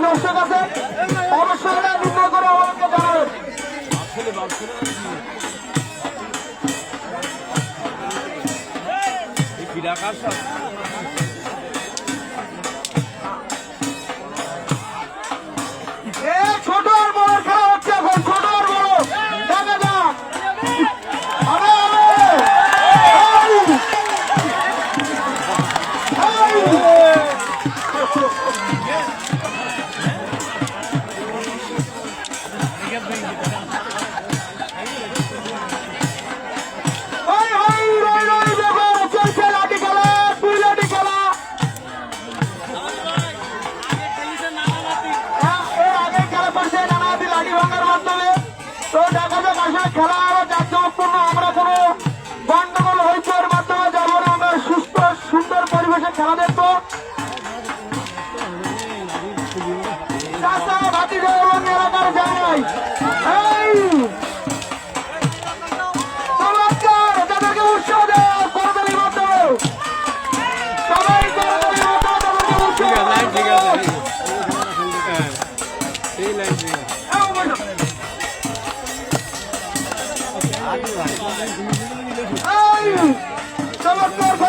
দর্শক আছে অবশ্যই নির্ণয় করে আমাদেরকে জানাবেন। ছোট আর বড় খেলা হচ্ছে এখন, ছোট আর বড় দেখা যাক। খেলা আরো জাঁকজমকপূর্ণ, আমরা কোনো গন্ডগোল হইচয়ের মাধ্যমে যাবো না, আমরা সুস্থ সুন্দর পরিবেশে খেলা দেখবো। এবং এলাকার জানাই চমৎকার তাদেরকে উৎসাহ দেওয়া করতালির মাধ্যমে, সবাই করতালির মাধ্যমে তাদেরকে উৎসাহ চমৎকার